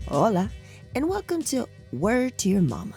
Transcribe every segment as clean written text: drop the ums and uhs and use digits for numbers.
Hola, and welcome to Word to Your Mama.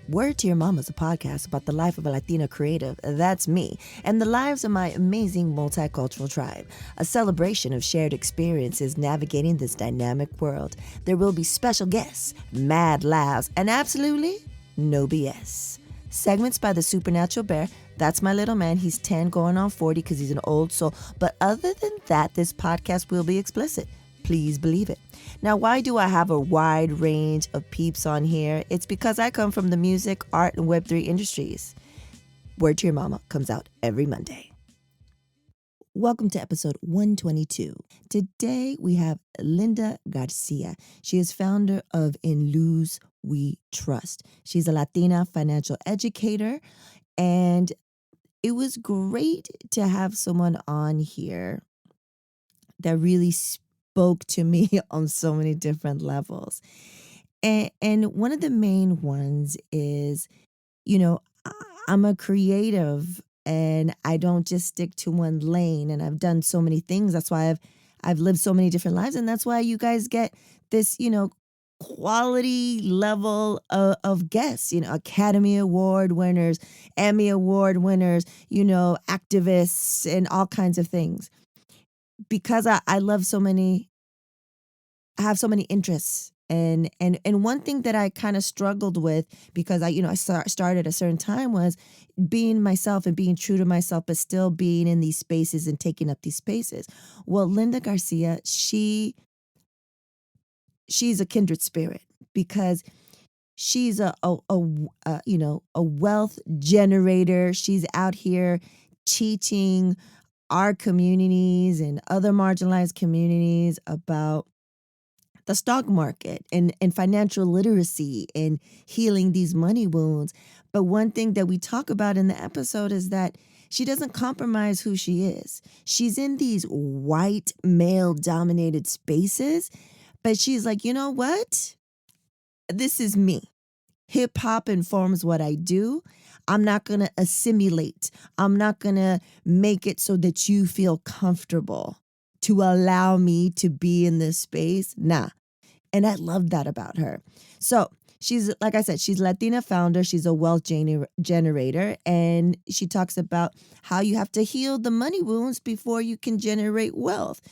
Word to Your Mama is a podcast about the life of a Latina creative, that's me, and the lives of my amazing multicultural tribe. A celebration of shared experiences navigating this dynamic world. There will be special guests, mad laughs, and absolutely no BS. Segments by the Supernatural Bear. That's my little man. He's 10 going on 40 because he's an old soul. But other than that, this podcast will be explicit. Please believe it. Now, why do I have a wide range of peeps on here? It's because I come from the music, art, and Web3 industries. Word to Your Mama comes out every Monday. Welcome to episode 122. Today we have Linda Garcia. She is founder of In Luz We Trust. She's a Latina financial educator, and it was great to have someone on here that really spoke to me on so many different levels. And one of the main ones is, I'm a creative and I don't just stick to one lane, and I've done so many things. That's why I've lived so many different lives, and that's why you guys get this, quality level of guests, Academy Award winners, Emmy Award winners, activists and all kinds of things. Because I love so many, I have so many interests. And one thing that I kind of struggled with, because I started at a certain time, was being myself and being true to myself, but still being in these spaces and taking up these spaces. Well, Linda Garcia, she's a kindred spirit, because she's a wealth generator. She's out here teaching our communities and other marginalized communities about the stock market and financial literacy and healing these money wounds. But one thing that we talk about in the episode is that she doesn't compromise who she is. She's in these white male-dominated spaces, but she's like, you know what? This is me. Hip hop informs what I do. I'm not going to assimilate. I'm not going to make it so that you feel comfortable to allow me to be in this space. Nah. And I love that about her. So she's, like I said, she's Latina founder. She's a wealth generator. And she talks about how you have to heal the money wounds before you can generate wealth,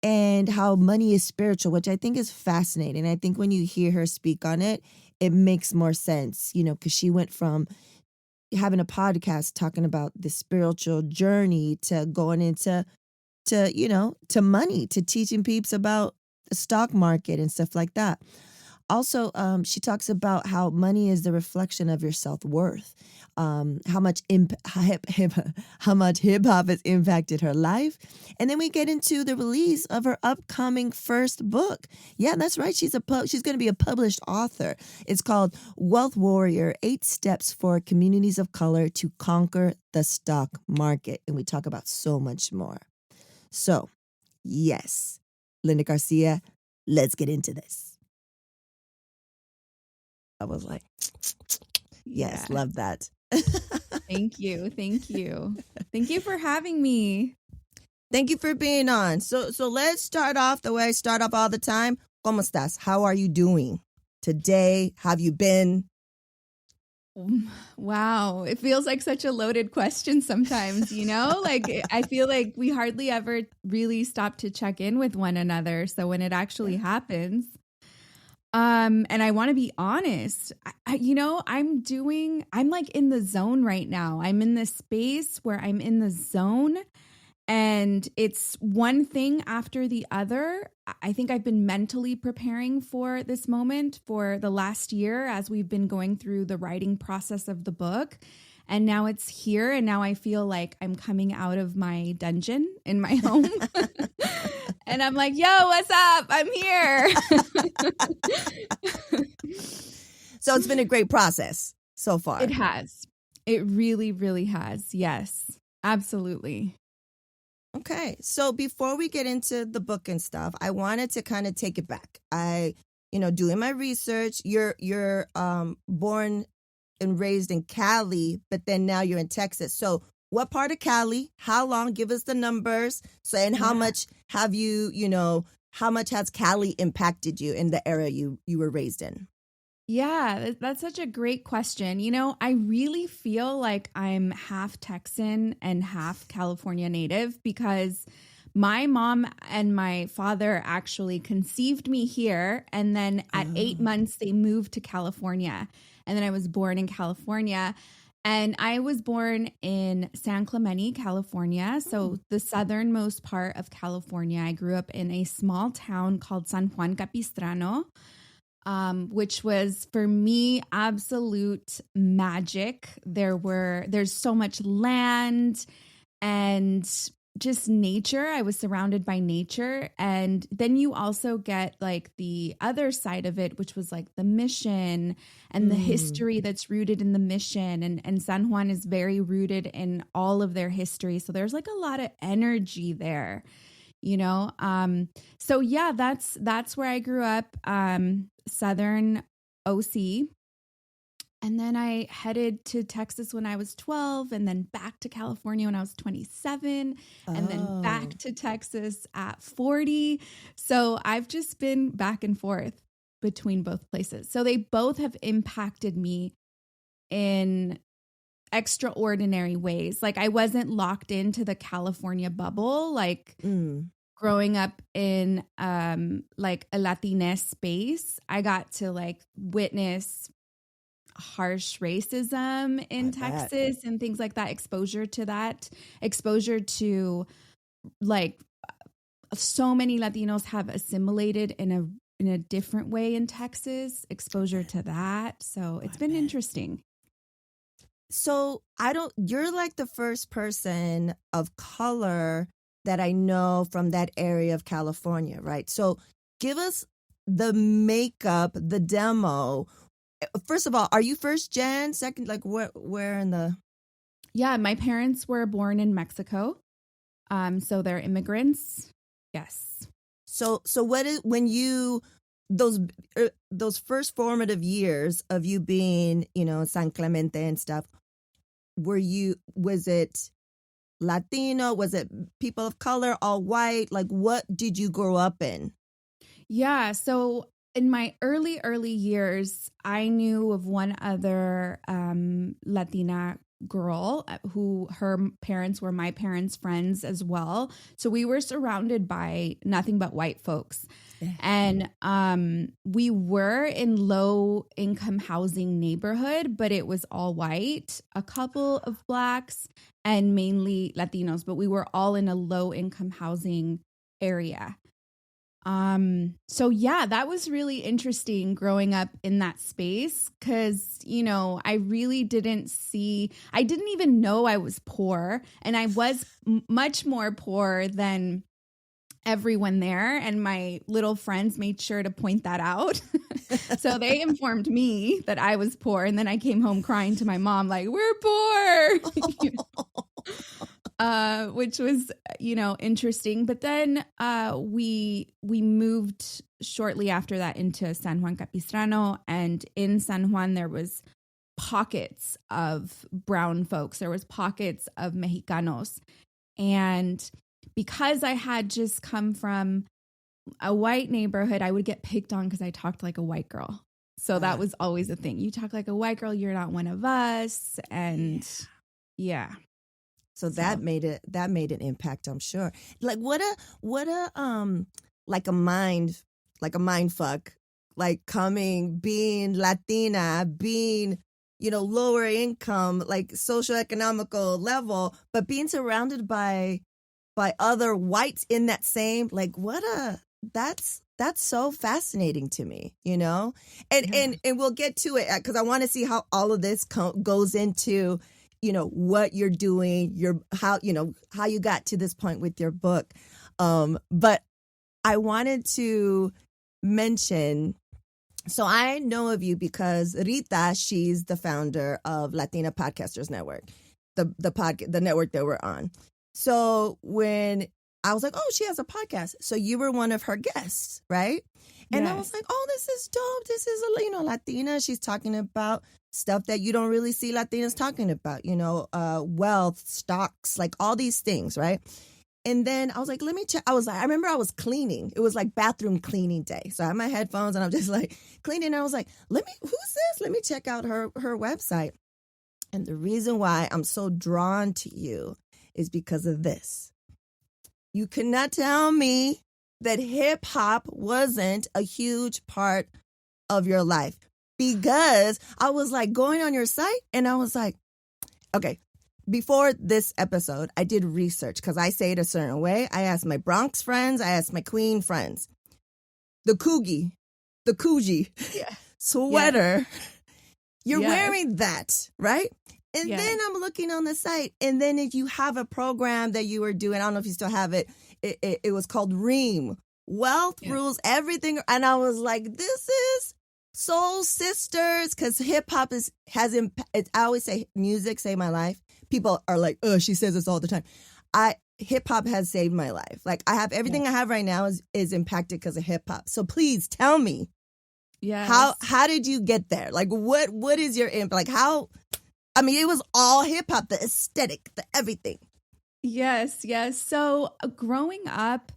and how money is spiritual, which I think is fascinating. I think when you hear her speak on it, it makes more sense, because she went from having a podcast talking about the spiritual journey to going into to money, to teaching peeps about the stock market and stuff like that. Also, she talks about how money is the reflection of your self-worth, how much hip hop has impacted her life. And then we get into the release of her upcoming first book. Yeah, that's right. She's going to be a published author. It's called Wealth Warrior: 8 Steps for Communities of Color to Conquer the Stock Market. And we talk about so much more. So, yes, Linda Garcia, let's get into this. I was like, yes, love that. Thank you. Thank you. Thank you for having me. Thank you for being on. So let's start off the way I start off all the time. ¿Cómo estás? How are you doing today? Have you been? Wow. It feels like such a loaded question sometimes, like I feel like we hardly ever really stop to check in with one another. So when it actually happens, and I want to be honest, I'm like in the zone right now. I'm in this space where I'm in the zone, and it's one thing after the other. I think I've been mentally preparing for this moment for the last year as we've been going through the writing process of the book. And now it's here, and now I feel like I'm coming out of my dungeon in my home. And I'm like, yo, what's up? I'm here. So it's been a great process so far. It has. It really, really has. Yes, absolutely. Okay. So before we get into the book and stuff, I wanted to kind of take it back. Doing my research, you're born and raised in Cali, but then now you're in Texas. So what part of Cali? How long? Give us the numbers. So, and how much have you, how much has Cali impacted you in the area you were raised in? Yeah, that's such a great question. You know, I really feel like I'm half Texan and half California native because my mom and my father actually conceived me here. And then at 8 months, they moved to California. And then I was born in California. And I was born in San Clemente, California. So the southernmost part of California. I grew up in a small town called San Juan Capistrano. Which was for me absolute magic. There's so much land and just nature. I was surrounded by nature. And then you also get like the other side of it, which was like the mission and the history that's rooted in the mission. And San Juan is very rooted in all of their history. So there's like a lot of energy there. You know, so yeah, that's where I grew up, Southern OC. And then I headed to Texas when I was 12 and then back to California when I was 27 and then back to Texas at 40. So I've just been back and forth between both places. So they both have impacted me in extraordinary ways. Like I wasn't locked into the California bubble, like growing up in like a Latina space. I got to like witness harsh racism in Texas and things like that, exposure to like so many Latinos have assimilated in a different way in Texas, exposure to that. So it's been interesting. So you're like the first person of color that I know from that area of California, right? So give us the makeup, the demo. First of all, are you first gen? Second, like where in the? Yeah, my parents were born in Mexico. So they're immigrants. Yes. So what is, when you, those first formative years of you being, you know, San Clemente and stuff, was it Latino? Was it people of color, all white? Like, what did you grow up in? Yeah. So in my early years, I knew of one other Latina girl who her parents were my parents' friends as well. So we were surrounded by nothing but white folks. And we were in low income housing neighborhood, but it was all white, a couple of blacks and mainly Latinos, but we were all in a low income housing area. So yeah, that was really interesting growing up in that space because, you know, I didn't even know I was poor, and I was much more poor than everyone there. And my little friends made sure to point that out. So they informed me that I was poor. And then I came home crying to my mom, like, we're poor. Which was, you know, interesting. But then we moved shortly after that into San Juan Capistrano. And in San Juan, there was pockets of brown folks. There was pockets of Mexicanos. And because I had just come from a white neighborhood, I would get picked on because I talked like a white girl. So that was always a thing. You talk like a white girl, you're not one of us. And yeah. So that made an impact, I'm sure. Like what a like a mind fuck, like being Latina, being, you know, lower income, like socioeconomical level, but being surrounded by other whites in that same, like that's so fascinating to me, you know? And we'll get to it because I want to see how all of this goes into, you know, what you're doing, how you got to this point with your book. But I wanted to mention, so I know of you because Rita, she's the founder of Latina Podcasters Network, the network that we're on. So when I was like, oh, she has a podcast. So you were one of her guests, right? And yes. I was like, oh, this is dope. This is a, Latina. She's talking about stuff that you don't really see Latinas talking about, wealth, stocks, like all these things, right? And then I was like, let me check. I remember I was cleaning. It was like bathroom cleaning day. So I had my headphones and I'm just like cleaning. And I was like, who's this? Let me check out her website. And the reason why I'm so drawn to you is because of this. You cannot tell me that hip hop wasn't a huge part of your life, because I was like going on your site and I was like, okay, before this episode, I did research because I say it a certain way. I asked my Bronx friends, I asked my Queen friends. The Coogee sweater, you're wearing that, right? And then I'm looking on the site, and then if you have a program that you were doing, I don't know if you still have it, it was called Ream, Wealth Rules Everything. And I was like, this is Soul Sisters, because hip hop I always say music saved my life. People are like, oh, she says this all the time. Hip hop has saved my life. Like, I have everything I have right now is impacted because of hip hop. So please tell me, how did you get there? Like, what is your like how? I mean, it was all hip hop, the aesthetic, the everything. Yes. So growing up,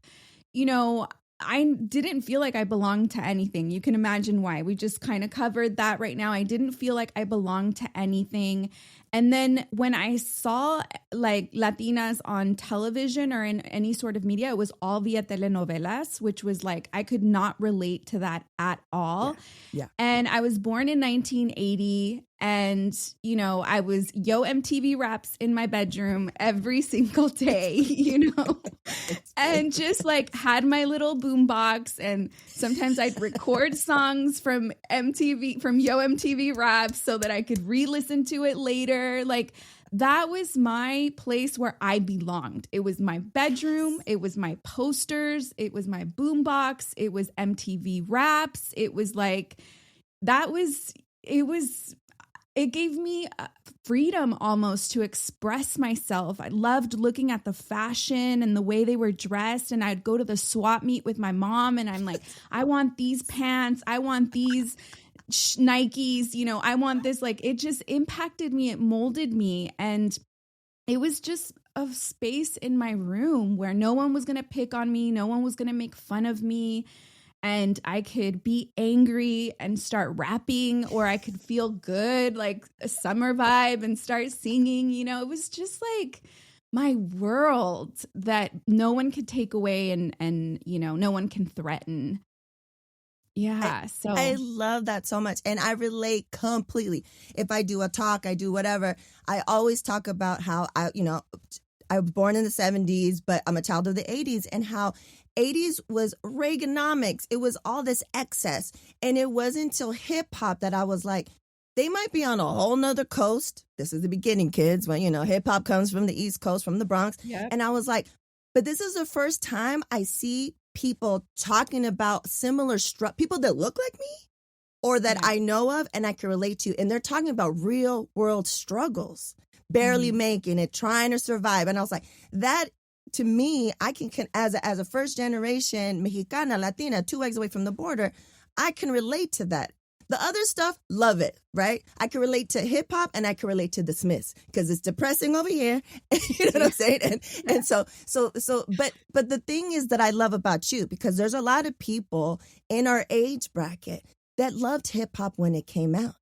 I didn't feel like I belonged to anything. You can imagine why. We just kind of covered that right now. I didn't feel like I belonged to anything. And then when I saw like Latinas on television or in any sort of media, it was all via telenovelas, which was like, I could not relate to that at all. Yeah. And I was born in 1980. And, I was Yo MTV Raps in my bedroom every single day, and just like had my little boombox. And sometimes I'd record songs from Yo MTV Raps so that I could re-listen to it later. Like, that was my place where I belonged. It was my bedroom. It was my posters. It was my boombox. It was MTV Raps. It was like, it gave me freedom almost to express myself. I loved looking at the fashion and the way they were dressed. And I'd go to the swap meet with my mom and I'm like, I want these pants. I want these Nikes. I want this. Like, it just impacted me. It molded me. And it was just a space in my room where no one was going to pick on me. No one was going to make fun of me. And I could be angry and start rapping, or I could feel good, like a summer vibe, and start singing. It was just like my world that no one could take away and no one can threaten. Yeah. So I love that so much. And I relate completely. If I do a talk, I do whatever, I always talk about how I was born in the 70s, but I'm a child of the 80s, and how 80s was Reaganomics. It was all this excess. And it wasn't until hip hop that I was like, they might be on a whole nother coast. This is the beginning, kids. When, hip hop comes from the East Coast, from the Bronx. Yep. And I was like, but this is the first time I see people talking about similar people that look like me or that I know of and I can relate to. And they're talking about real world struggles, barely making it, trying to survive. And I was like, that, to me, I can as a first generation Mexicana, Latina, 2 eggs away from the border, I can relate to that. The other stuff, love it, right? I can relate to hip hop and I can relate to the Smiths because it's depressing over here. You know what I'm saying? And so, but the thing is that I love about you, because there's a lot of people in our age bracket that loved hip hop when it came out.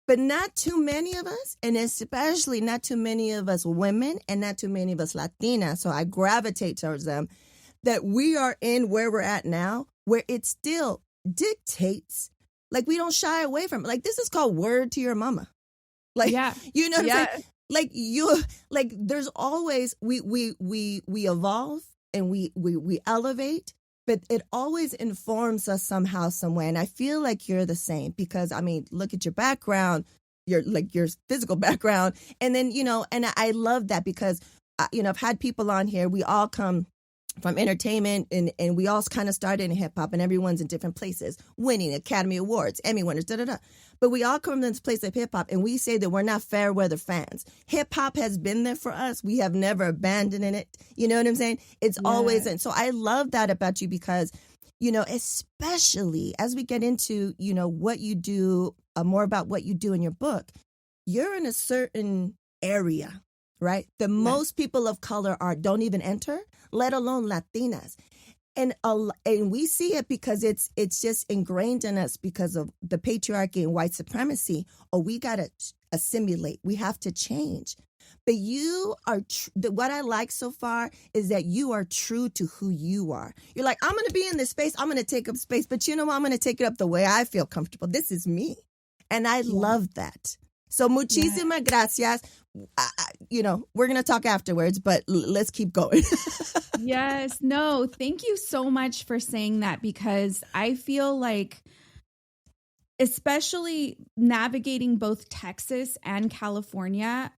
But not too many of us, and especially not too many of us women and not too many of us Latinas, so I gravitate towards them, that we are in where we're at now, where it still dictates, like we don't shy away from it. Like, this is called word to your mama. Like, you know what I'm saying? Like there's always, we evolve and we elevate, but it always informs us somehow, some way. And I feel like you're the same, because I mean, look at your background, your physical background. And then, and I love that because, I've had people on here, we all come from entertainment and we all kind of started in hip hop, and everyone's in different places, winning Academy Awards, Emmy winners, But we all come from this place of hip hop, and we say that we're not fair weather fans. Hip hop has been there for us. We have never abandoned it. You know what I'm saying? It's always, and so I love that about you, because, especially as we get into, what you do, more about what you do in your book, you're in a certain area, right? Most people of color don't even enter, let alone Latinas. And we see it because it's just ingrained in us because of the patriarchy and white supremacy. Oh, we got to assimilate. We have to change. But you are, what I like so far is that you are true to who you are. You're like, I'm going to be in this space. I'm going to take up space. But you know what? I'm going to take it up the way I feel comfortable. This is me. And I love that. So muchísimas gracias. We're going to talk afterwards, but let's keep going. Yes. No, thank you so much for saying that, because I feel like, especially navigating both Texas and California,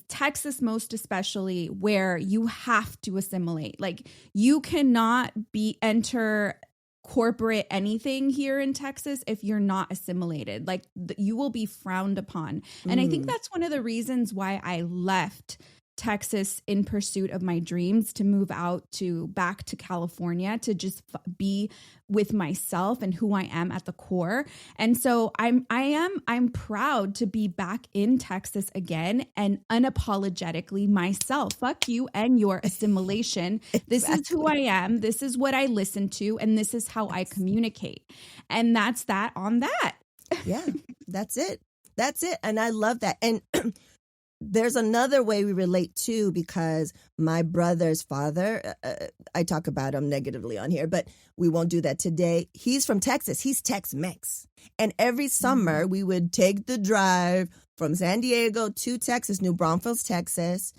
Texas most especially, where you have to assimilate. Like, you cannot enter corporate anything here in Texas if you're not assimilated. Like, you will be frowned upon. And I think that's one of the reasons why I left Texas in pursuit of my dreams, to move back to California, to just be with myself and who I am at the core. And so I'm proud to be back in Texas again, and unapologetically myself. Fuck you and your assimilation. This is who I am. This is what I listen to, and this is how I communicate. And that's that on that. Yeah, that's it. That's it. And I love that. And there's another way we relate too, because my brother's father, I talk about him negatively on here, but we won't do that today. He's from Texas. He's Tex-Mex. And every summer we would take the drive from San Diego to Texas, New Braunfels, Texas.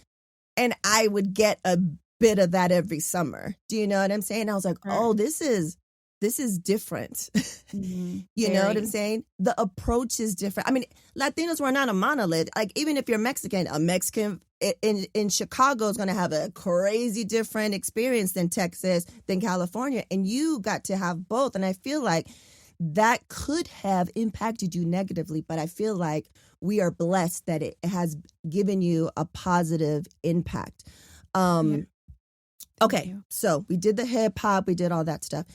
And I would get a bit of that every summer. Do you know what I'm saying? I was like, oh, this is different. You know what I'm saying? The approach is different. I mean, Latinos were not a monolith. Like, even if you're Mexican, a Mexican in Chicago is going to have a crazy different experience than Texas, than California. And you got to have both. And I feel like that could have impacted you negatively, but I feel like we are blessed that it has given you a positive impact. Okay, so we did the hip hop, we did all that stuff.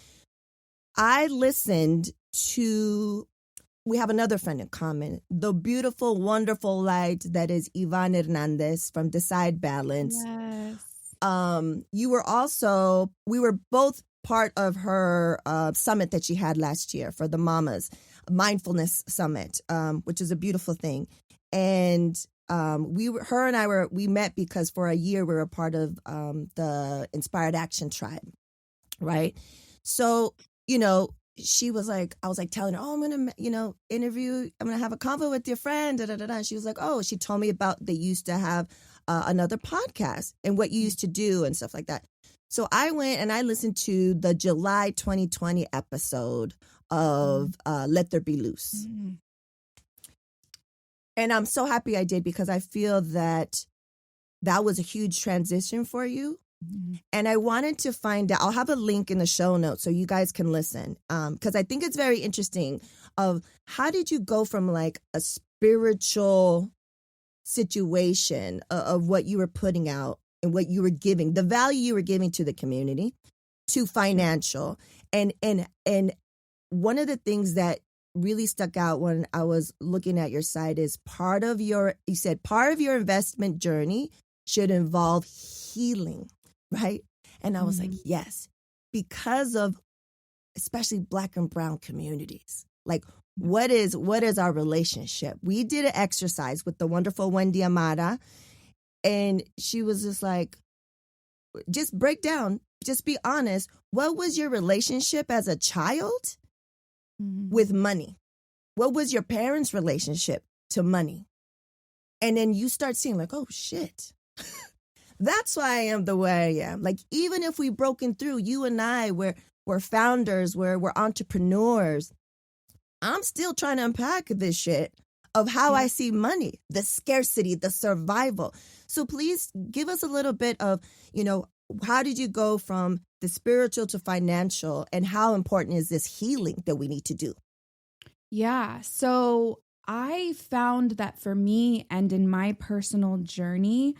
I listened to, we have another friend in common, the beautiful, wonderful light that is Yvonne Hernandez from Decide Balance. Yes. We were both part of her summit that she had last year for the Mamas, Mindfulness Summit, which is a beautiful thing. And we met because for a year we were part of the Inspired Action Tribe, right? So, she was like, I was like telling her, oh, I'm going to, interview, I'm going to have a convo with your friend, da, da, da, da. And she was like, oh, she told me about, they used to have another podcast and what you used to do and stuff like that. So I went and I listened to the July 2020 episode of Let There Be Loose. Mm-hmm. And I'm so happy I did, because I feel that was a huge transition for you. Mm-hmm. And I wanted to find out, I'll have a link in the show notes so you guys can listen, because I think it's very interesting of how did you go from like a spiritual situation of what you were putting out and what you were giving, the value you were giving to the community, to financial. And one of the things that really stuck out when I was looking at your site is you said part of your investment journey should involve healing. Right. And I was like, yes, because of especially Black and brown communities. Like, what is our relationship? We did an exercise with the wonderful Wendy Amara, and she was just like, just break down, just be honest. What was your relationship as a child with money? What was your parents' relationship to money? And then you start seeing like, oh, shit. That's why I am the way I am. Like, even if we've broken through, you and I, we're founders, we're entrepreneurs. I'm still trying to unpack this shit of how I see money, the scarcity, the survival. So please give us a little bit of, how did you go from the spiritual to financial, and how important is this healing that we need to do? Yeah. So I found that for me and in my personal journey,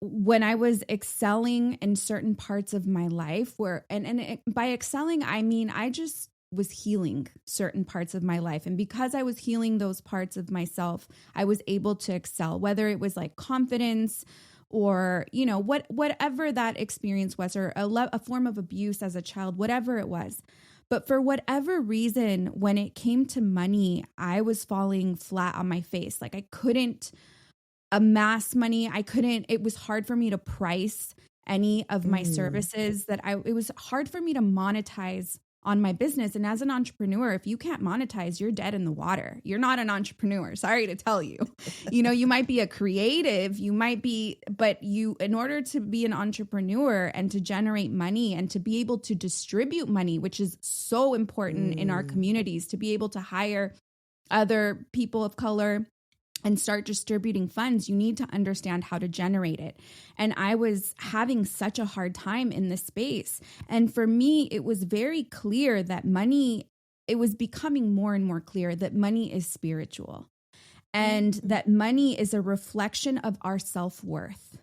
when I was excelling in certain parts of my life by excelling, I mean, I just was healing certain parts of my life. And because I was healing those parts of myself, I was able to excel, whether it was like confidence or, you know, whatever that experience was, or a form of abuse as a child, whatever it was. But for whatever reason, when it came to money, I was falling flat on my face. Like I couldn't amass money. It was hard for me to price any of my services it was hard for me to monetize on my business. And as an entrepreneur, if you can't monetize, you're dead in the water. You're not an entrepreneur. Sorry to tell you. You know, you might be a creative, but in order to be an entrepreneur and to generate money and to be able to distribute money, which is so important in our communities, to be able to hire other people of color and start distributing funds, you need to understand how to generate it. And I was having such a hard time in this space. And for me, it was very clear that it was becoming more and more clear that money is spiritual and that money is a reflection of our self-worth.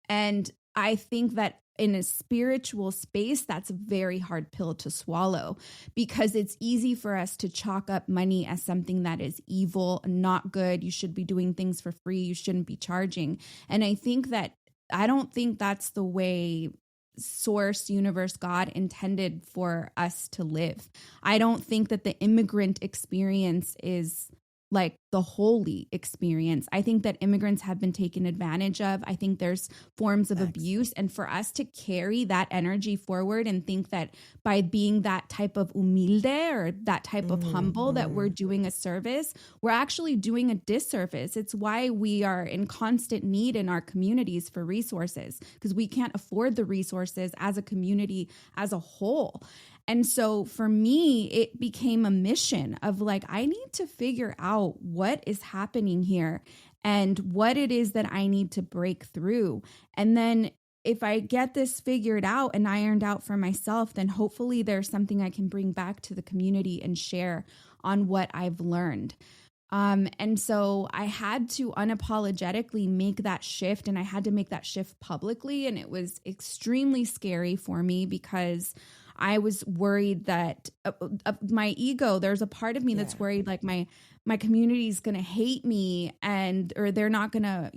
And I think that in a spiritual space, that's a very hard pill to swallow, because it's easy for us to chalk up money as something that is evil, not good. You should be doing things for free. You shouldn't be charging. And I don't think that's the way source, universe, God intended for us to live. I don't think that the immigrant experience is like the holy experience. I think that immigrants have been taken advantage of. I think there's forms of abuse. And for us to carry that energy forward and think that by being that type of humilde or that type of humble that we're doing a service, we're actually doing a disservice. It's why we are in constant need in our communities for resources, because we can't afford the resources as a community as a whole. And so for me, it became a mission of like, I need to figure out what is happening here and what it is that I need to break through. And then if I get this figured out and ironed out for myself, then hopefully there's something I can bring back to the community and share on what I've learned. And so I had to unapologetically make that shift, and I had to make that shift publicly. And it was extremely scary for me because I was worried that my ego, there's a part of me that's worried like my community is going to hate me or they're not going to,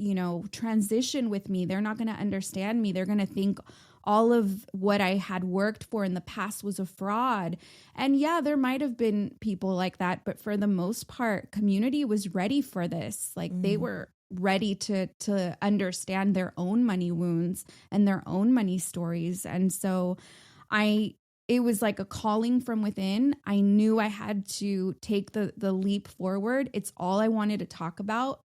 transition with me. They're not going to understand me. They're going to think all of what I had worked for in the past was a fraud. And yeah, there might have been people like that, but for the most part, community was ready for this. Like they were ready to understand their own money wounds and their own money stories. And so it was like a calling from within. I knew I had to take the leap forward. It's all I wanted to talk about.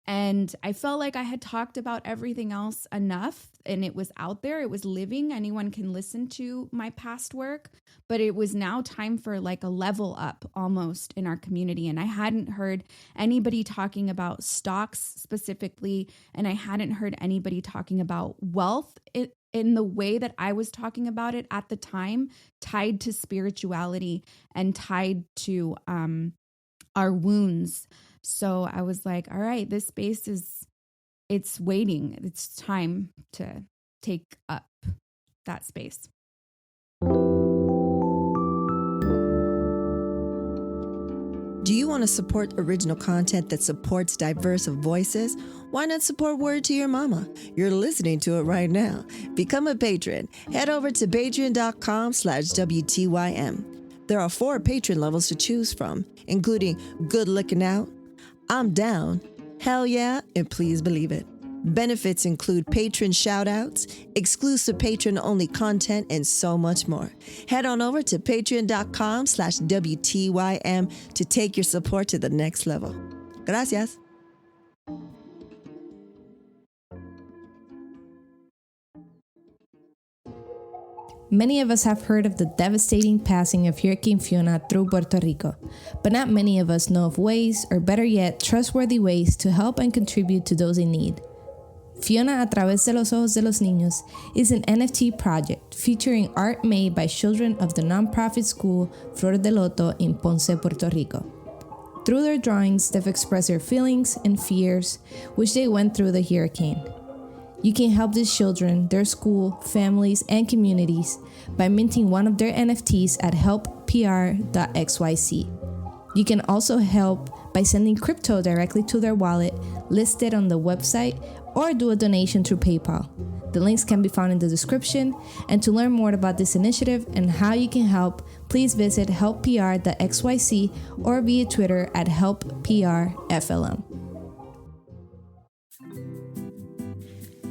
And I felt like I had talked about everything else enough, and it was out there. It was living. Anyone can listen to my past work, but it was now time for like a level up almost in our community. And I hadn't heard anybody talking about stocks specifically, and I hadn't heard anybody talking about wealth in the way that I was talking about it at the time, tied to spirituality and tied to our wounds. So I was like, all right, this space it's waiting. It's time to take up that space. Do you want to support original content that supports diverse voices? Why not support Word to Your Mama? You're listening to it right now. Become a patron. Head over to patreon.com/WTYM. There are 4 patron levels to choose from, including Good Looking Out, I'm Down, Hell Yeah, and Please Believe It. Benefits include patron shout-outs, exclusive patron-only content, and so much more. Head on over to patreon.com/WTYM to take your support to the next level. Gracias. Many of us have heard of the devastating passing of Hurricane Fiona through Puerto Rico, but not many of us know of ways, or better yet, trustworthy ways to help and contribute to those in need. Fiona a través de los ojos de los niños is an NFT project featuring art made by children of the nonprofit school Flor de Loto in Ponce, Puerto Rico. Through their drawings, they've expressed their feelings and fears which they went through the hurricane. You can help these children, their school, families, and communities by minting one of their NFTs at help helppr.xyz. You can also help by sending crypto directly to their wallet listed on the website or do a donation through PayPal. The links can be found in the description. And to learn more about this initiative and how you can help, please visit helppr.xyz or via Twitter at helpprflm.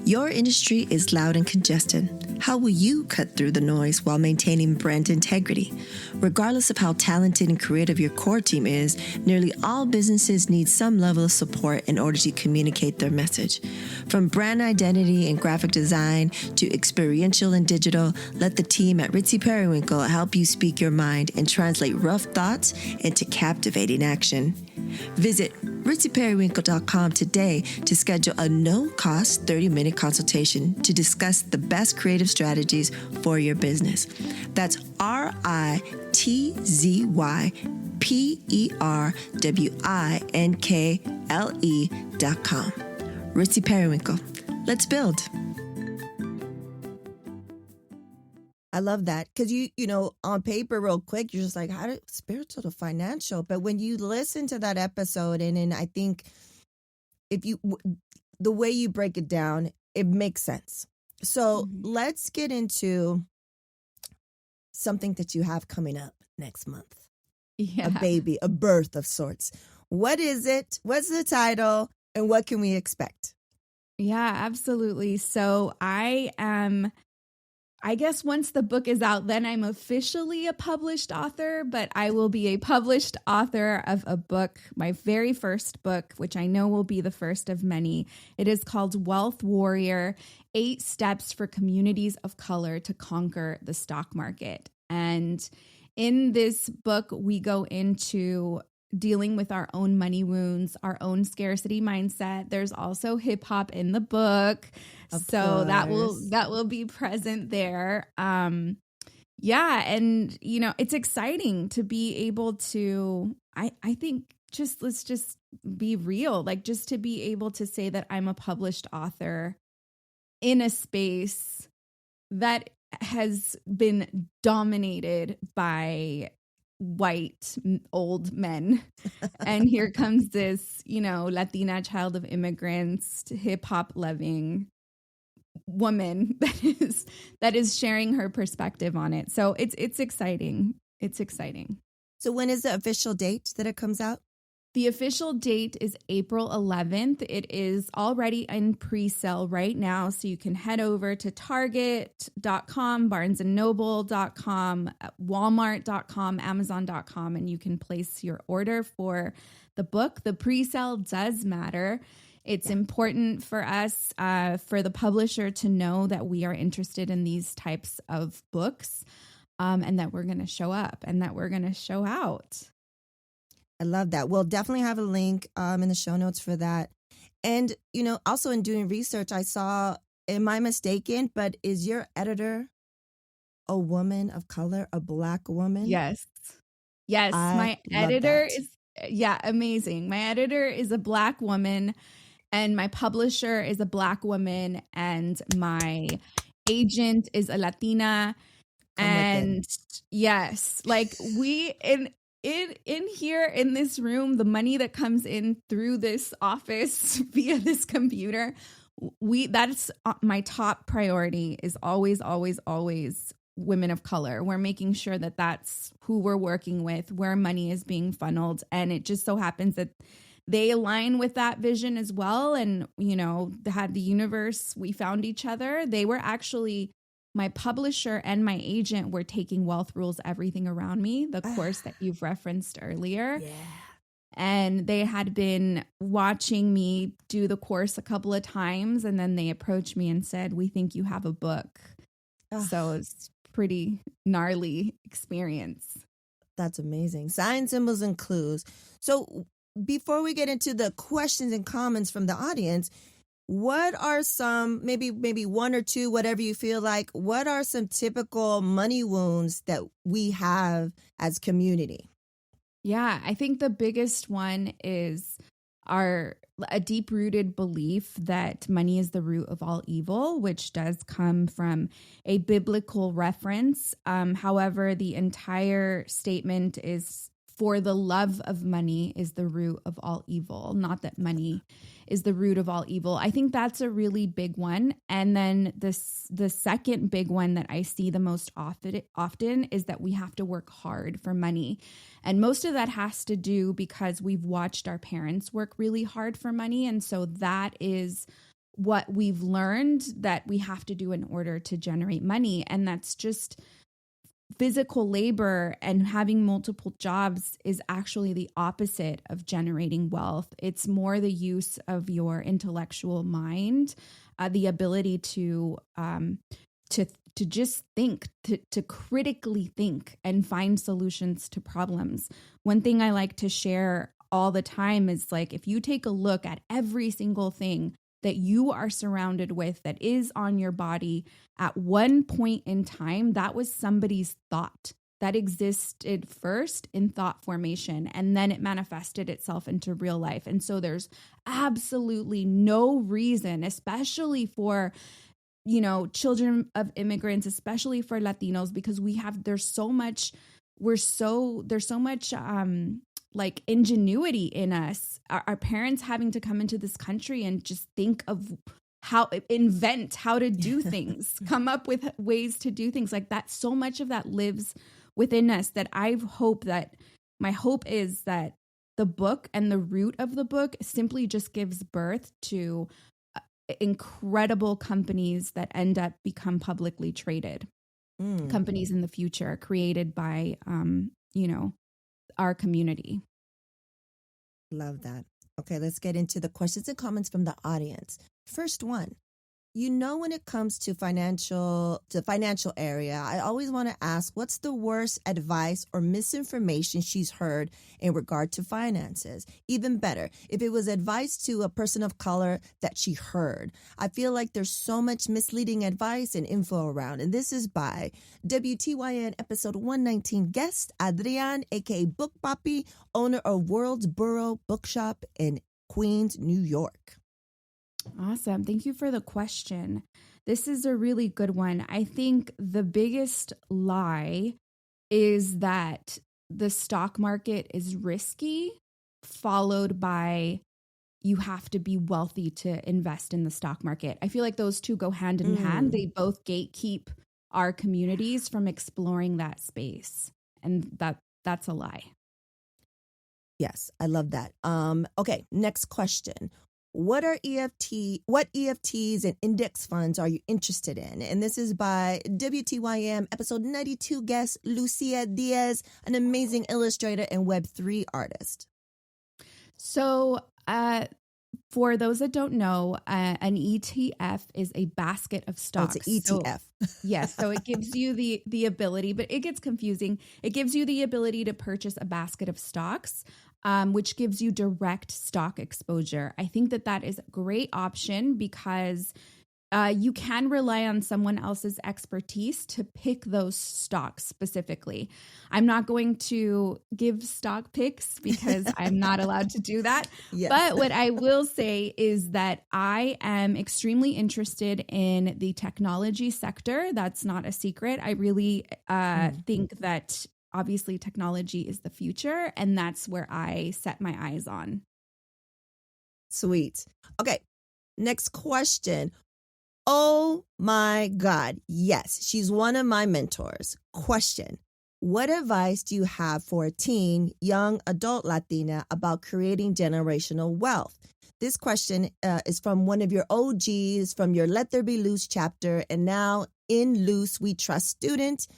Your industry is loud and congested. How will you cut through the noise while maintaining brand integrity? Regardless of how talented and creative your core team is, nearly all businesses need some level of support in order to communicate their message. From brand identity and graphic design to experiential and digital, let the team at Ritzy help you speak your mind and translate rough thoughts into captivating action. Visit ritzyperiwinkle.com today to schedule a no-cost 30-minute consultation to discuss the best creative strategies for your business. That's ritzyperiwinkle.com. Ritzy Periwinkle. Let's build. I love that because you know, on paper, real quick, you're just like, how did spiritual to financial? But when you listen to that episode, and I think the way you break it down, it makes sense. So let's get into something that you have coming up next month. Yeah. A baby, a birth of sorts. What is it? What's the title? And what can we expect? Yeah, absolutely. So I guess once the book is out, then I'm officially a published author, but I will be a published author of a book, my very first book, which I know will be the first of many. It is called Wealth Warrior: 8 Steps for Communities of Color to Conquer the Stock Market. And in this book, we go into dealing with our own money wounds, our own scarcity mindset. There's also hip hop in the book. So that will be present there. Yeah. And, you know, it's exciting to be able to, I think let's just be real, like just to be able to say that I'm a published author in a space that has been dominated by white old men. And here comes this, you know, Latina child of immigrants, hip hop loving woman that is sharing her perspective on it. So it's exciting. It's exciting. So when is the official date that it comes out? The official date is April 11th. It is already in pre-sale right now. So you can head over to Target.com, BarnesandNoble.com, Walmart.com, Amazon.com, and you can place your order for the book. The pre-sale does matter. It's important for us, for the publisher to know that we are interested in these types of books, and that we're going to show up and that we're going to show out. I love that. We'll definitely have a link in the show notes for that. And, you know, also in doing research, I saw, am I mistaken, but is your editor a woman of color, a Black woman? Yes. My editor is, amazing. My editor is a Black woman and my publisher is a Black woman and my agent is a Latina. And yes, like we in here in this room, the money that comes in through this office via this computer, that's my top priority is always women of color. We're making sure that that's who we're working with, where money is being funneled. And it just so happens that they align with that vision as well. And, you know, had the universe, we found each other. They were actually, my publisher and my agent were taking Wealth Rules Everything Around Me, the course that you've referenced earlier. Yeah. And they had been watching me do the course a couple of times. And then they approached me and said, we think you have a book. So it's pretty gnarly experience. That's amazing. Signs, symbols, and clues. So before we get into the questions and comments from the audience, what are some, maybe one or two, whatever you feel like, what are some typical money wounds that we have as community? Yeah, I think the biggest one is are a deep-rooted belief that money is the root of all evil, which does come from a biblical reference. However, the entire statement is, for the love of money is the root of all evil, not that money is the root of all evil. I think that's a really big one. And then the second big one that I see the most often is that we have to work hard for money. And most of that has to do because we've watched our parents work really hard for money. And so that is what we've learned that we have to do in order to generate money. And that's just physical labor, and having multiple jobs is actually the opposite of generating wealth. It's more the use of your intellectual mind, the ability to just think, to critically think and find solutions to problems. One thing I like to share all the time is, like, if you take a look at every single thing that you are surrounded with that is on your body, at one point in time, that was somebody's thought that existed first in thought formation, and then it manifested itself into real life. And so there's absolutely no reason, especially for, you know, children of immigrants, especially for Latinos, because there's so much like ingenuity in us, our parents having to come into this country and just think of invent how to do things, come up with ways to do things like that. So much of that lives within us that my hope is that the book and the root of the book simply just gives birth to incredible companies that end up become publicly traded companies in the future, created by, our community. Love that. Okay, let's get into the questions and comments from the audience. First one, when it comes to financial area, I always want to ask, what's the worst advice or misinformation she's heard in regard to finances? Even better, if it was advice to a person of color that she heard. I feel like there's so much misleading advice and info around. And this is by WTYM episode 119 guest Adrian, aka Book Papi, owner of World's Borough Bookshop in Queens, New York. Awesome. Thank you for the question. This is a really good one. I think the biggest lie is that the stock market is risky, followed by you have to be wealthy to invest in the stock market. I feel like those two go hand in hand. They both gatekeep our communities from exploring that space. And that's a lie. Yes, I love that. Okay, next question. What EFTs and index funds are you interested in? And this is by WTYM episode 92 guest Lucia Diaz, an amazing illustrator and Web3 artist. So for those that don't know, an ETF is a basket of stocks. Oh, it's an ETF. Yes. So it gives you the ability, but it gets confusing. It gives you the ability to purchase a basket of stocks, which gives you direct stock exposure. I think that is a great option because you can rely on someone else's expertise to pick those stocks specifically. I'm not going to give stock picks because I'm not allowed to do that. Yes. But what I will say is that I am extremely interested in the technology sector. That's not a secret. I really think that obviously technology is the future, and that's where I set my eyes on. Sweet. Okay, next question. Oh my God. Yes, she's one of my mentors. Question. What advice do you have for a teen, young adult Latina about creating generational wealth? This question is from one of your OGs from your Let There Be Loose chapter, and now in Loose We Trust student,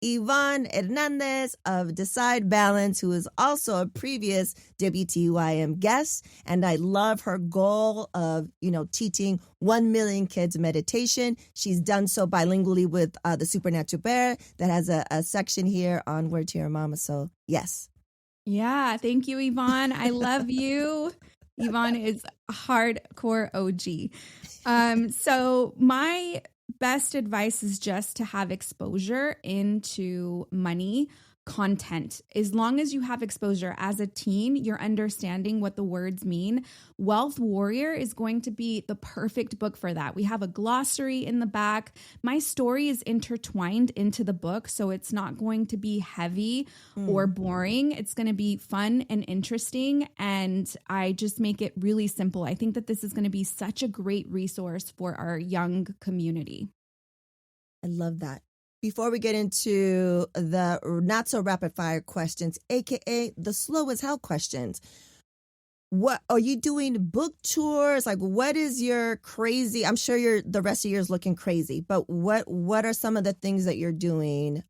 Yvonne Hernandez of Decide Balance, who is also a previous WTYM guest. And I love her goal of, teaching 1 million kids meditation. She's done so bilingually with the Supernatural Bear that has a section here on Word to Your Mama. So, yes. Yeah. Thank you, Yvonne. I love you. Yvonne is a hardcore OG. So my best advice is just to have exposure into money content. As long as you have exposure as a teen, you're understanding what the words mean. Wealth Warrior is going to be the perfect book for that. We have a glossary in the back. My story is intertwined into the book, so it's not going to be heavy or boring. It's going to be fun and interesting, and I just make it really simple. I think that this is going to be such a great resource for our young community. I love that. Before we get into the not so rapid fire questions, AKA the slow as hell questions, what are you doing? Book tours? Like, what is your crazy? I'm sure the rest of your is looking crazy, but what are some of the things that you're doing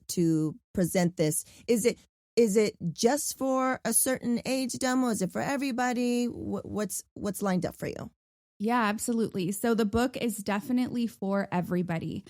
to present this? Is it just for a certain age demo? Is it for everybody? What's lined up for you? Yeah, absolutely. So the book is definitely for everybody.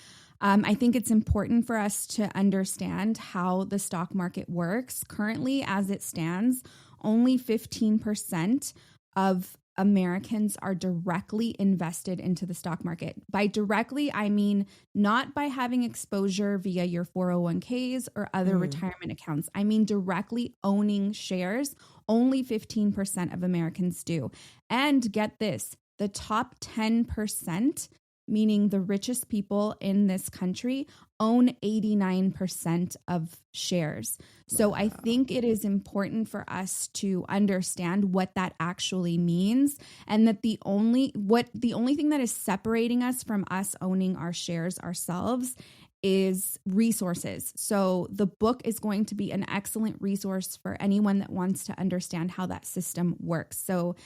I think it's important for us to understand how the stock market works. Currently, as it stands, only 15% of Americans are directly invested into the stock market. By directly, I mean not by having exposure via your 401ks or other retirement accounts. I mean directly owning shares. Only 15% of Americans do. And get this, the top 10%, meaning the richest people in this country, own 89% of shares. So I think it is important for us to understand what that actually means, and that the only thing that is separating us from us owning our shares ourselves is resources. So the book is going to be an excellent resource for anyone that wants to understand how that system works. So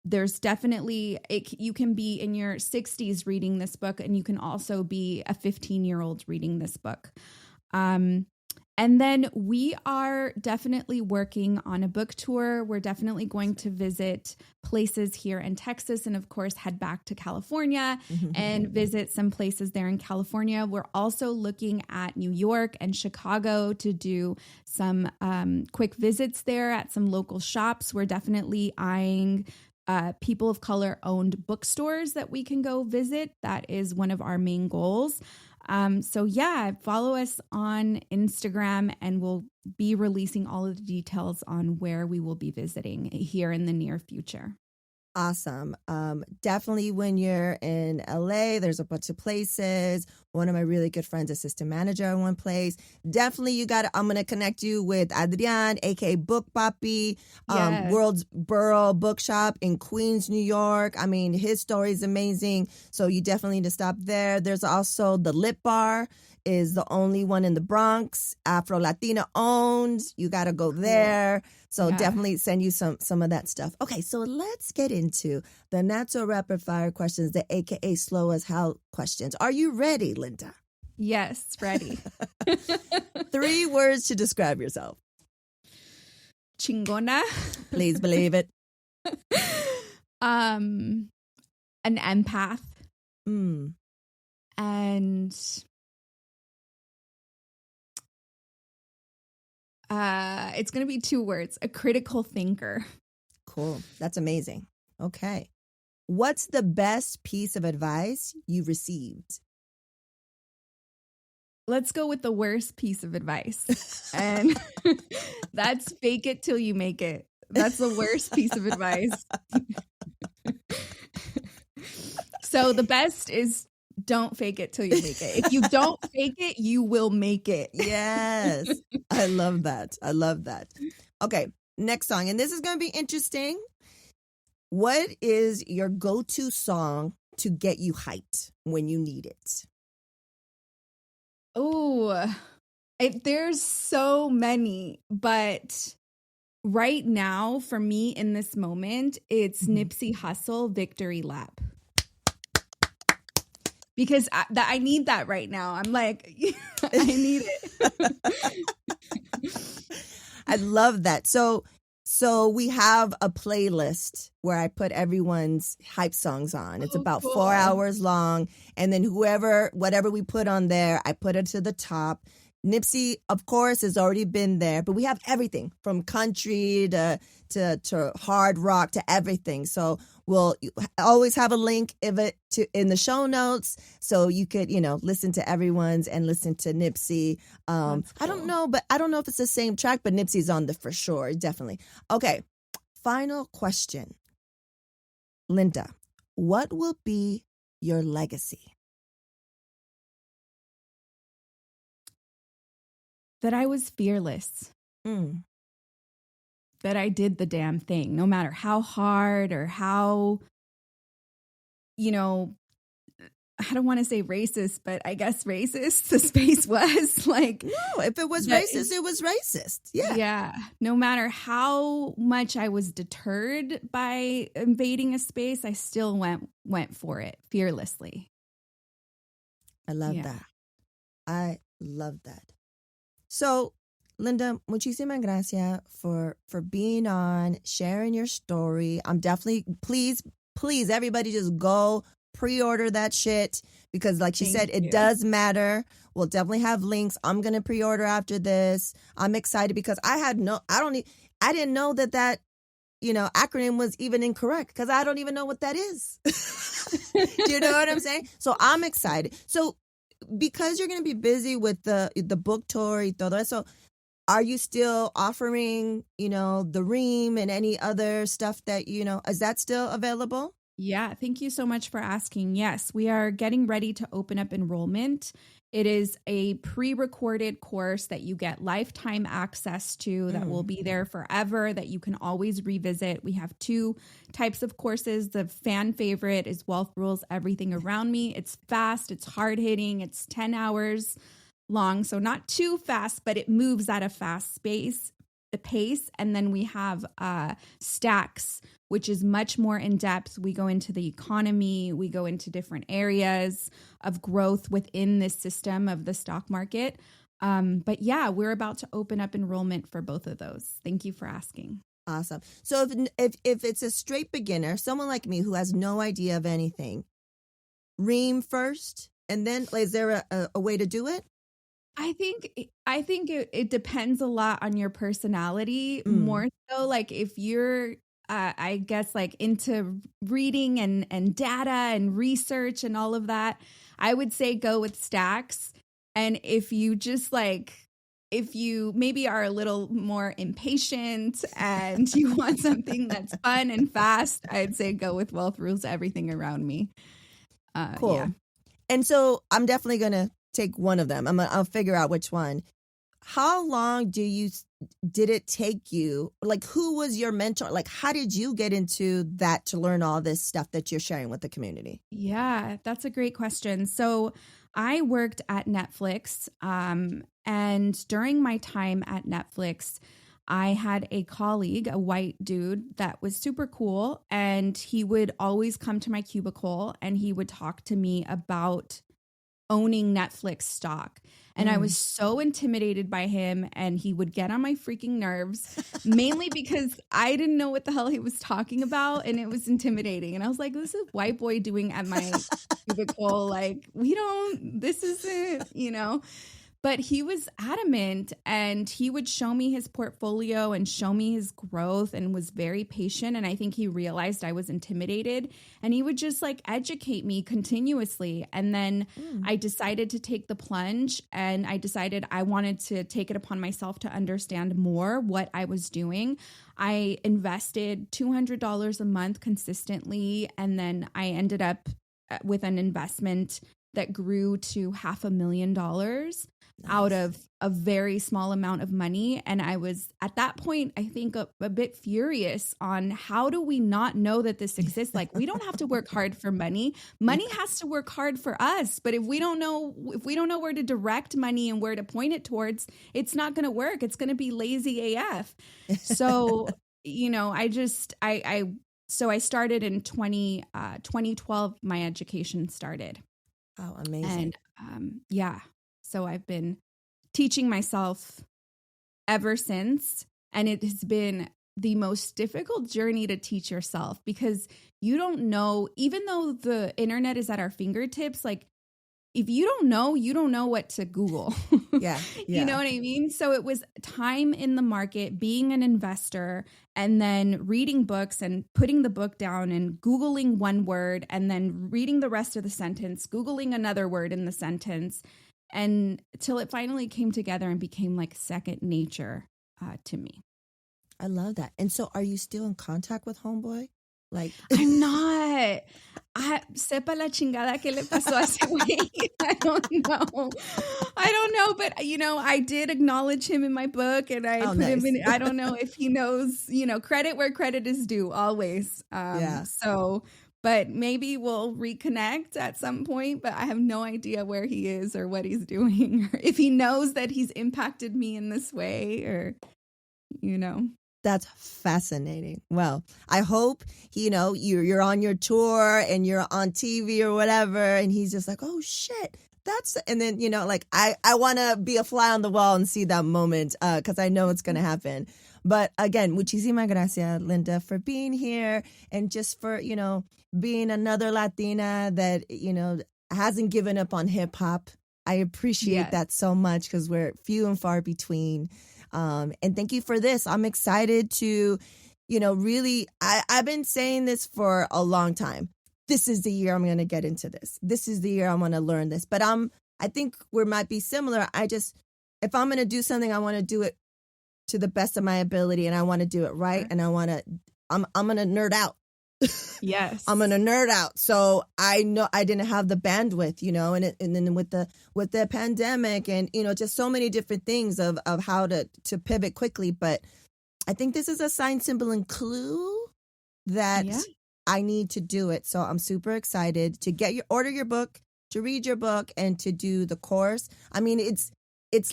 there's definitely, you can be in your 60s reading this book, and you can also be a 15-year-old reading this book. And then we are definitely working on a book tour. We're definitely going to visit places here in Texas, and of course head back to California and visit some places there in California. We're also looking at New York and Chicago to do some quick visits there at some local shops. We're definitely eyeing people of color owned bookstores that we can go visit. That is one of our main goals. So yeah, follow us on Instagram, and we'll be releasing all of the details on where we will be visiting here in the near future. Awesome. Definitely when you're in LA, there's a bunch of places. One of my really good friends, assistant manager in one place. Definitely I'm going to connect you with Adrian, aka Book Papi, Yes. World's Borough Bookshop in Queens, New York. I mean, his story is amazing. So you definitely need to stop there. There's also the Lip Bar is the only one in the Bronx, Afro Latina owned. You got to go there. So definitely send you some of that stuff. Okay, so let's get into the not so rapid fire questions, the AKA slow as hell questions. Are you ready, Linda? Yes, ready. 3 words to describe yourself. Chingona. Please believe it. An empath. And it's going to be 2 words, a critical thinker. Cool. That's amazing. Okay. What's the best piece of advice you received? Let's go with the worst piece of advice. And that's fake it till you make it. That's the worst piece of advice. So the best is don't fake it till you make it. If you don't fake it, you will make it. Yes. I love that. I love that. Okay. Next song. And this is going to be interesting. What is your go-to song to get you hyped when you need it? Oh, there's so many, but right now for me in this moment, it's Nipsey Hussle Victory Lap. Because I need that right now. I'm like, I need it. I love that. So we have a playlist where I put everyone's hype songs on. It's about cool. 4 hours long. And then whatever we put on there, I put it to the top. Nipsey, of course, has already been there, but we have everything from country to hard rock to everything. So we'll always have a link in the show notes, so you could, listen to everyone's and listen to Nipsey. Cool. I don't know if it's the same track, but Nipsey's on there for sure, definitely. Okay, final question, Linda. What will be your legacy? That I was fearless. That I did the damn thing, no matter how hard or how, I don't want to say racist, but I guess racist the space was. Like, no, if it was racist, it was racist. Yeah. Yeah. No matter how much I was deterred by invading a space, I still went for it fearlessly. I love that. I love that. So, Linda, muchísimas gracias for being on, sharing your story. I'm definitely, please, everybody just go pre-order that shit, because like she said, it does matter. We'll definitely have links. I'm going to pre-order after this. I'm excited because I didn't know that acronym was even incorrect, because I don't even know what that is. Do you know what I'm saying? So I'm excited. So because you're going to be busy with the book tour y todo eso, are you still offering, the Ream and any other stuff that, is that still available? Yeah, thank you so much for asking. Yes, we are getting ready to open up enrollment. It is a pre-recorded course that you get lifetime access to, that will be there forever, that you can always revisit. We have 2 types of courses. The fan favorite is Wealth Rules Everything Around Me. It's fast, it's hard-hitting, it's 10 hours long, so not too fast, but it moves at a fast pace. And then we have Stacks, which is much more in depth. We go into the economy, we go into different areas of growth within this system of the stock market. But yeah, we're about to open up enrollment for both of those. Thank you for asking. Awesome. So if it's a straight beginner, someone like me who has no idea of anything, Ream first, and then is there a way to do it? I think it depends a lot on your personality, more so. Like if you're, I guess, like into reading and data and research and all of that, I would say go with Stacks. And if you if you maybe are a little more impatient and you want something that's fun and fast, I'd say go with Wealth Rules Everything Around Me. Cool. Yeah. And so I'm definitely going to take one of them. I'll figure out which one. How long did it take you? Like, who was your mentor? Like, how did you get into that to learn all this stuff that you're sharing with the community? Yeah, that's a great question. So I worked at Netflix, and during my time at Netflix, I had a colleague, a white dude that was super cool, and he would always come to my cubicle and he would talk to me about owning Netflix stock. And I was so intimidated by him, and he would get on my freaking nerves, mainly because I didn't know what the hell he was talking about, and it was intimidating. And I was like, this is white boy doing at my cubicle. Like, this isn't. But he was adamant, and he would show me his portfolio and show me his growth, and was very patient. And I think he realized I was intimidated, and he would just educate me continuously. And then I decided to take the plunge, and I decided I wanted to take it upon myself to understand more what I was doing. I invested $200 a month consistently, and then I ended up with an investment that grew to $500,000 out of a very small amount of money. And I was at that point, I think, a bit furious on how do we not know that this exists? Like, we don't have to work hard for money. Money has to work hard for us. But if we don't know where to direct money and where to point it towards, it's not going to work. It's going to be lazy AF. So, so I started in 2012, my education started. Oh, amazing. And so I've been teaching myself ever since. And it has been the most difficult journey to teach yourself, because you don't know, even though the internet is at our fingertips, like if you don't know what to Google. Yeah. You know what I mean? So it was time in the market, being an investor, and then reading books and putting the book down and Googling one word and then reading the rest of the sentence, Googling another word in the sentence, and till it finally came together and became like second nature to me. I love that. And so are you still in contact with Homeboy? Like, I'm not. Sepa la chingada que le pasó a ese güey. I don't know. But, I did acknowledge him in my book and I put him in. I don't know if he knows, credit where credit is due always. So, but maybe we'll reconnect at some point, but I have no idea where he is or what he's doing or if he knows that he's impacted me in this way or, That's fascinating. Well, I hope, you're on your tour and you're on TV or whatever, and he's just like, oh, shit. And then, I want to be a fly on the wall and see that moment because I know it's going to happen. But again, muchísimas gracias, Linda, for being here and just for, being another Latina that, hasn't given up on hip hop. I appreciate that so much because we're few and far between. And thank you for this. I'm excited to, really, I've been saying this for a long time. This is the year I'm going to get into this. This is the year I'm going to learn this. But I think we might be similar. If I'm going to do something, I want to do it to the best of my ability and I want to do it right. And I'm going to nerd out. Yes. I'm going to nerd out. So I know I didn't have the bandwidth, and then with the pandemic and, just so many different things of how to pivot quickly. But I think this is a sign, symbol, and clue that I need to do it. So I'm super excited to order your book, to read your book and to do the course. I mean, it's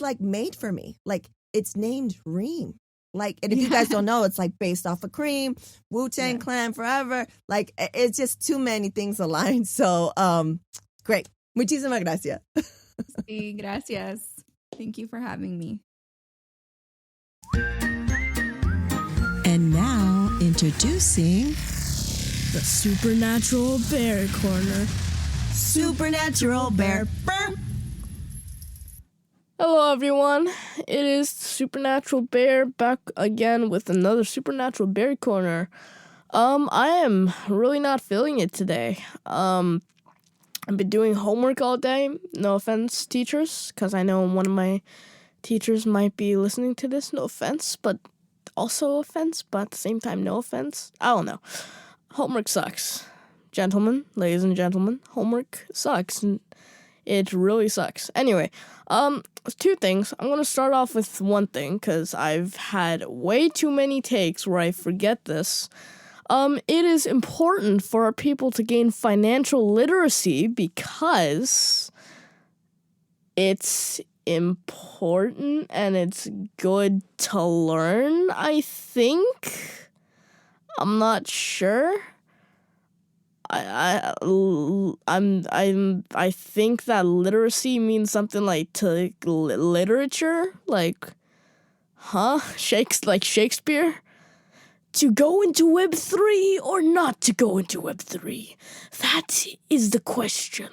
like made for me. Like it's named Reem. Like, and if you guys don't know, it's like based off of Cream, Wu-Tang Clan forever. Like, it's just too many things aligned. So, great. Muchísimas gracias. Sí, gracias. Thank you for having me. And now, introducing the Supernatural Bear Corner. Supernatural Bear. Hello everyone, it is Supernatural Bear back again with another Supernatural Bear Corner. I am really not feeling it today. I've been doing homework all day. No offense, teachers, because I know one of my teachers might be listening to this. No offense, but also offense, but at the same time, no offense. I don't know. Homework sucks. Gentlemen, ladies and gentlemen, homework sucks. It really sucks. Anyway, two things. I'm going to start off with one thing because I've had way too many takes where I forget this. It is important for our people to gain financial literacy because it's important and it's good to learn, I think. I'm not sure. I think that literacy means something like to literature, like Shakespeare. To go into Web3 or not to go into Web3? That is the question.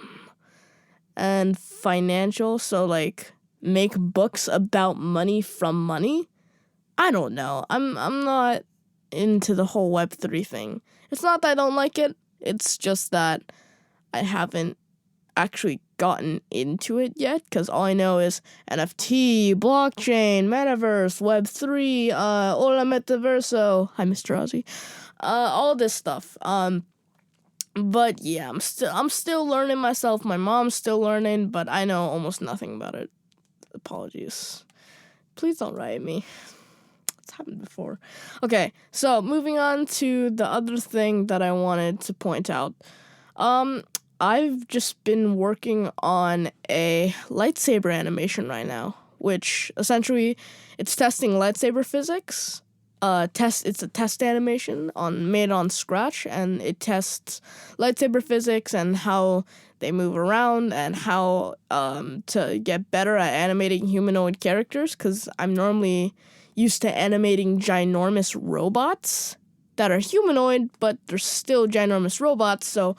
And financial, so like make books about money from money? I don't know. I'm not into the whole Web3 thing. It's not that I don't like it. It's just that I haven't actually gotten into it yet, because all I know is NFT, blockchain, metaverse, Web3, Hola Metaverso, hi Mr. Ozzy, all this stuff. But yeah, I'm still learning myself. My mom's still learning, but I know almost nothing about it. Apologies. Please don't write me. It's happened before. Okay, so moving on to the other thing that I wanted to point out. I've just been working on a lightsaber animation right now, which essentially it's testing lightsaber physics. It's a test animation made on Scratch, and it tests lightsaber physics and how they move around and how to get better at animating humanoid characters, because I'm normally used to animating ginormous robots that are humanoid, but they're still ginormous robots, so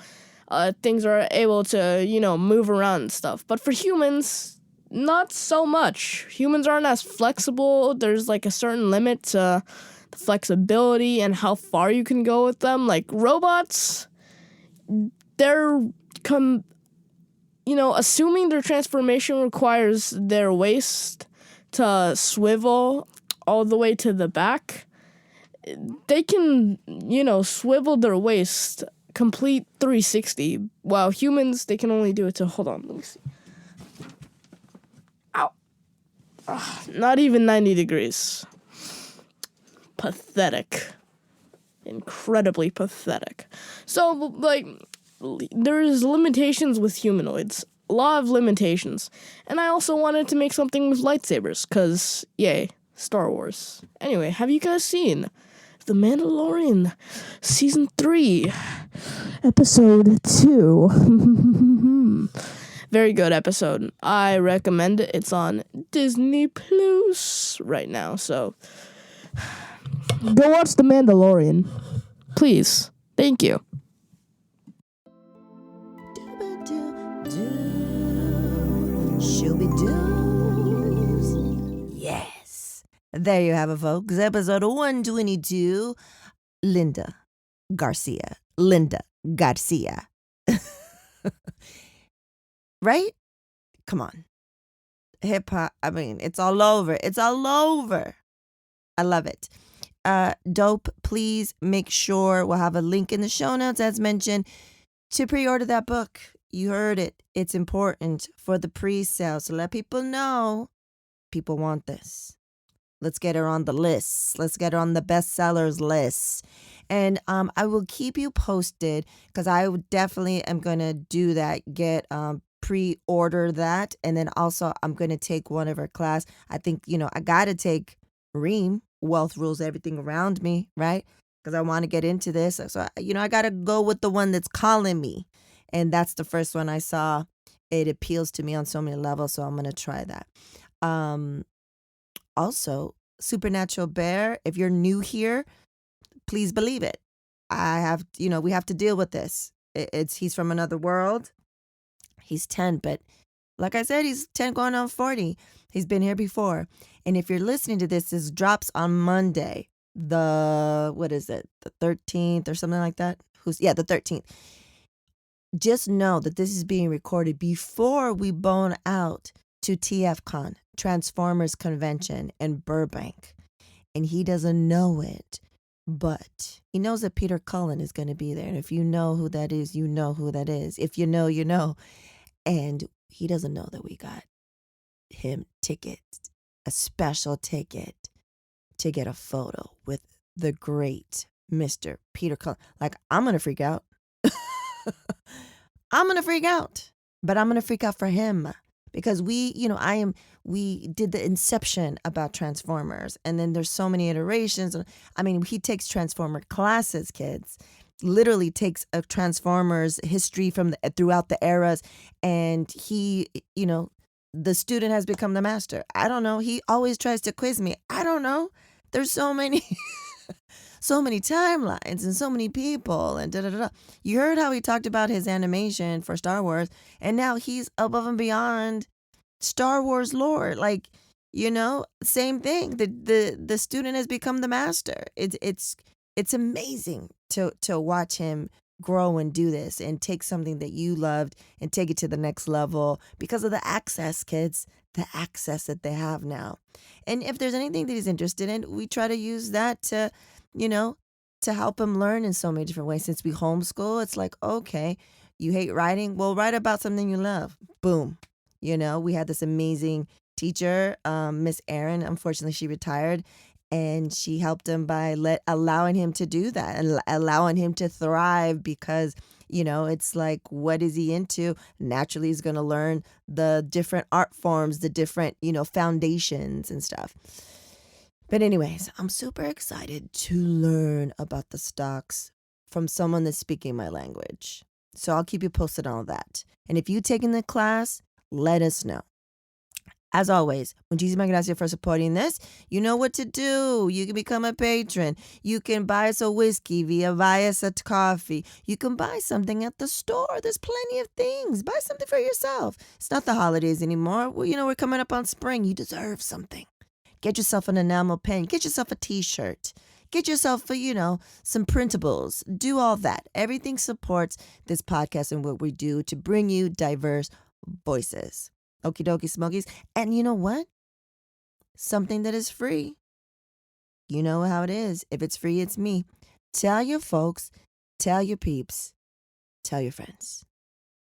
things are able to, move around and stuff. But for humans, not so much. Humans aren't as flexible. There's like a certain limit to the flexibility and how far you can go with them. Like robots, they're assuming their transformation requires their waist to swivel all the way to the back, they can, swivel their waist complete 360, while humans, they can only do it to, hold on, let me see. Ow. Not even 90 degrees. Pathetic. Incredibly pathetic. So, like, there's limitations with humanoids. A lot of limitations. And I also wanted to make something with lightsabers, because, yay, Star Wars. Anyway, have you guys seen The Mandalorian Season 3, Episode 2? Very good episode. I recommend it. It's on Disney Plus right now, so go watch The Mandalorian. Please. Thank you. Yes. There you have it, folks. Episode 122. Linda Garcia. Right? Come on. Hip hop. I mean, it's all over. I love it. Dope. Please make sure we'll have a link in the show notes, as mentioned, to pre-order that book. You heard it. It's important for the pre-sale. So let people know people want this. Let's get her on the list. Let's get her on the bestsellers list. And I will keep you posted, because I definitely am going to do that. Get pre-order that. And then also I'm going to take one of her class. I think, I got to take Reem, Wealth Rules Everything Around Me, right? Because I want to get into this. So, I got to go with the one that's calling me. And that's the first one I saw. It appeals to me on so many levels, so I'm going to try that. Also, Supernatural Bear, if you're new here, please believe it. We have to deal with this. He's from another world. He's 10, but like I said, he's 10 going on 40. He's been here before. And if you're listening to this drops on Monday, the 13th or something like that? The 13th. Just know that this is being recorded before we bone out to TFCon, Transformers Convention in Burbank. And he doesn't know it, but he knows that Peter Cullen is going to be there. And if you know who that is, you know who that is. If you know, you know. And he doesn't know that we got him tickets, a special ticket to get a photo with the great Mr. Peter Cullen. Like, I'm going to freak out. I'm going to freak out, but I'm going to freak out for him, because we did the inception about Transformers, and then there's so many iterations. I mean, he takes Transformer classes, kids, literally takes a Transformers history from throughout the eras. And he, the student has become the master. I don't know. He always tries to quiz me. I don't know. There's so many. So many timelines and so many people and da-da-da-da. You heard how he talked about his animation for Star Wars, and now he's above and beyond Star Wars lore. Like, same thing. The student has become the master. It's amazing to watch him grow and do this and take something that you loved and take it to the next level because of the access, kids, the access that they have now. And if there's anything that he's interested in, we try to use that to help him learn in so many different ways. Since we homeschool, it's like, okay, you hate writing? Well, write about something you love. Boom. We had this amazing teacher, Miss Erin. Unfortunately, she retired, and she helped him by allowing him to do that and allowing him to thrive, because, it's like, what is he into? Naturally, he's going to learn the different art forms, the different, foundations and stuff. But anyways, I'm super excited to learn about the stocks from someone that's speaking my language. So I'll keep you posted on all that. And if you've taken the class, let us know. As always, muchísimas gracias for supporting this. You know what to do. You can become a patron. You can buy us a whiskey buy us a coffee. You can buy something at the store. There's plenty of things. Buy something for yourself. It's not the holidays anymore. Well, we're coming up on spring. You deserve something. Get yourself an enamel pen. Get yourself a t-shirt. Get yourself, some printables. Do all that. Everything supports this podcast and what we do to bring you diverse voices. Okie dokie smokies. And you know what? Something that is free. You know how it is. If it's free, it's me. Tell your folks, tell your peeps, tell your friends.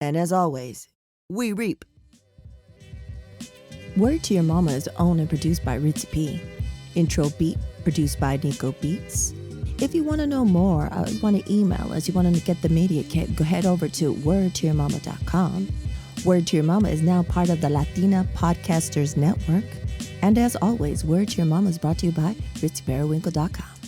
And as always, we reap. Word to Your Mama is owned and produced by Ritzy P. Intro beat produced by Nico Beats. If you want to know more, you want to email us, you want to get the media kit, go head over to wordtoyourmama.com. Word to Your Mama is now part of the Latina Podcasters Network. And as always, Word to Your Mama is brought to you by RitzyPeriwinkle.com.